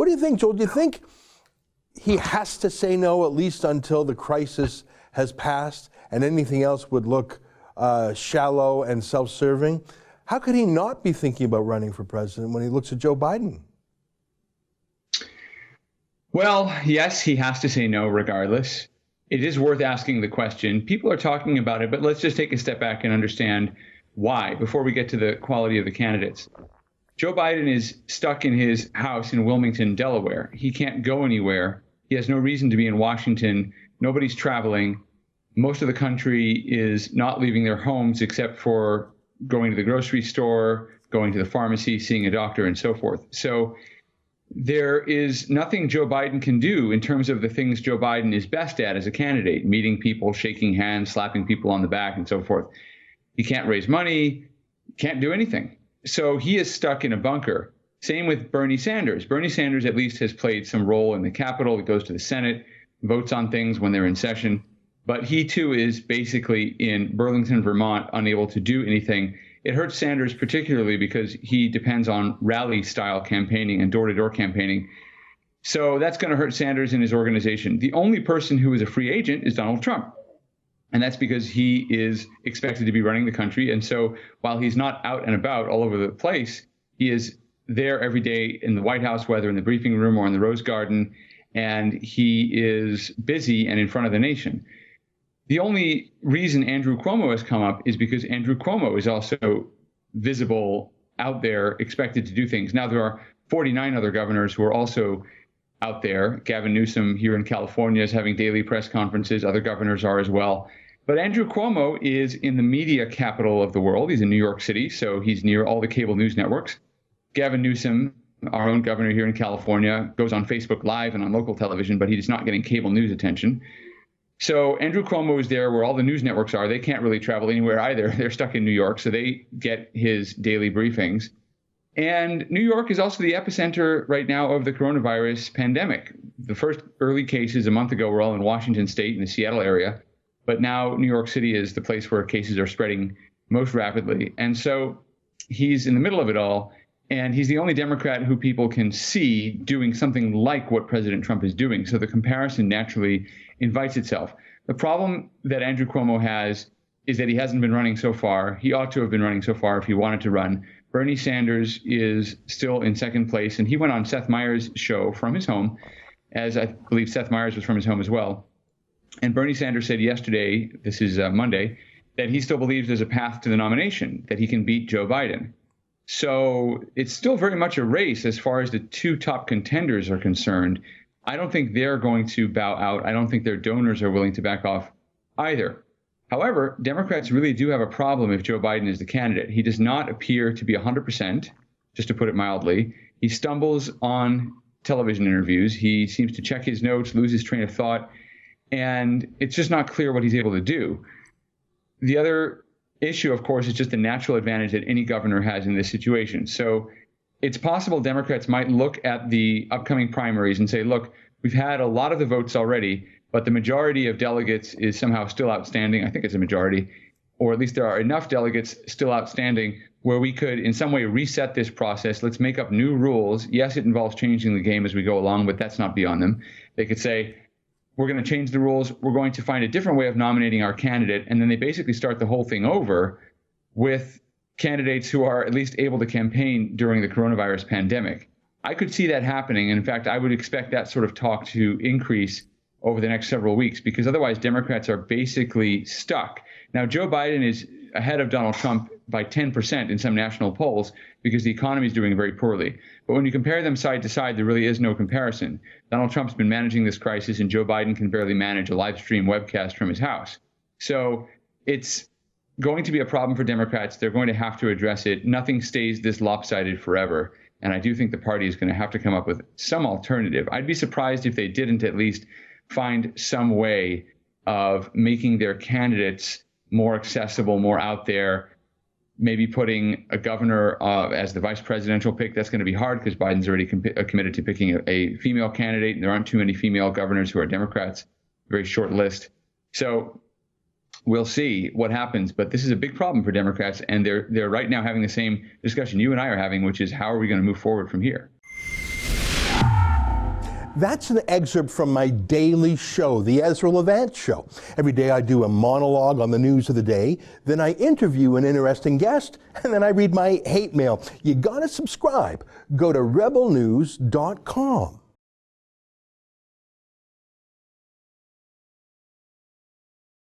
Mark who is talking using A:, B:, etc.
A: What do you think, Joel? Do you think he has to say no at least until the crisis has passed and anything else would look shallow and self-serving? How could he not be thinking about running for president when he looks at Joe Biden?
B: Well, yes, he has to say no regardless. It is worth asking the question. People are talking about it, but let's just take a step back and understand why before we get to the quality of the candidates. Joe Biden is stuck in his house in Wilmington, Delaware. He can't go anywhere. He has no reason to be in Washington. Nobody's traveling. Most of the country is not leaving their homes except for going to the grocery store, going to the pharmacy, seeing a doctor, and so forth. So there is nothing Joe Biden can do in terms of the things Joe Biden is best at as a candidate, meeting people, shaking hands, slapping people on the back, and so forth. He can't raise money, can't do anything. So he is stuck in a bunker. Same with Bernie Sanders. Bernie Sanders at least has played some role in the Capitol. He goes to the Senate, votes on things when they're in session. But he too is basically in Burlington, Vermont, unable to do anything. It hurts Sanders particularly because he depends on rally-style campaigning and door-to-door campaigning. So that's going to hurt Sanders and his organization. The only person who is a free agent is Donald Trump. And that's because he is expected to be running the country. And so while he's not out and about all over the place, he is there every day in the White House, whether in the briefing room or in the Rose Garden, and he is busy and in front of the nation. The only reason Andrew Cuomo has come up is because Andrew Cuomo is also visible out there, expected to do things. Now, there are 49 other governors who are also out there. Gavin Newsom here in California is having daily press conferences. Other governors are as well. But Andrew Cuomo is in the media capital of the world. He's in New York City, so he's near all the cable news networks. Gavin Newsom, our own governor here in California, goes on Facebook Live and on local television, but he's not getting cable news attention. So Andrew Cuomo is there where all the news networks are. They can't really travel anywhere either. They're stuck in New York, so they get his daily briefings. And New York is also the epicenter right now of the coronavirus pandemic. The first early cases a month ago were all in Washington State and the Seattle area. But now New York City is the place where cases are spreading most rapidly. And so he's in the middle of it all. And he's the only Democrat who people can see doing something like what President Trump is doing. So the comparison naturally invites itself. The problem that Andrew Cuomo has is that he hasn't been running so far. He ought to have been running so far if he wanted to run. Bernie Sanders is still in second place, and he went on Seth Meyers' show from his home, as I believe Seth Meyers was from his home as well. And Bernie Sanders said yesterday, this is Monday, that he still believes there's a path to the nomination, that he can beat Joe Biden. So it's still very much a race as far as the two top contenders are concerned. I don't think they're going to bow out. I don't think their donors are willing to back off either. However, Democrats really do have a problem if Joe Biden is the candidate. He does not appear to be 100%, just to put it mildly. He stumbles on television interviews. He seems to check his notes, lose his train of thought, and it's just not clear what he's able to do. The other issue, of course, is just the natural advantage that any governor has in this situation. So it's possible Democrats might look at the upcoming primaries and say, look, we've had a lot of the votes already, but the majority of delegates is somehow still outstanding. I think it's a majority, or at least there are enough delegates still outstanding where we could in some way reset this process. Let's make up new rules. Yes, it involves changing the game as we go along, but that's not beyond them. They could say, we're going to change the rules. We're going to find a different way of nominating our candidate. And then they basically start the whole thing over with candidates who are at least able to campaign during the coronavirus pandemic. I could see that happening. And in fact, I would expect that sort of talk to increase over the next several weeks, because otherwise Democrats are basically stuck. Now, Joe Biden is ahead of Donald Trump by 10% in some national polls because the economy is doing very poorly. But when you compare them side to side, there really is no comparison. Donald Trump's been managing this crisis, and Joe Biden can barely manage a live stream webcast from his house. So it's going to be a problem for Democrats. They're going to have to address it. Nothing stays this lopsided forever. And I do think the party is going to have to come up with some alternative. I'd be surprised if they didn't at least find some way of making their candidates more accessible, more out there, maybe putting a governor as the vice presidential pick. That's going to be hard because Biden's already committed to picking a female candidate, and there aren't too many female governors who are Democrats, very short list. So we'll see what happens. But this is a big problem for Democrats, and they're right now having the same discussion you and I are having, which is how are we going to move forward from here?
A: That's an excerpt from my daily show, The Ezra Levant Show. Every day I do a monologue on the news of the day, then I interview an interesting guest, and then I read my hate mail. You gotta subscribe. Go to rebelnews.com.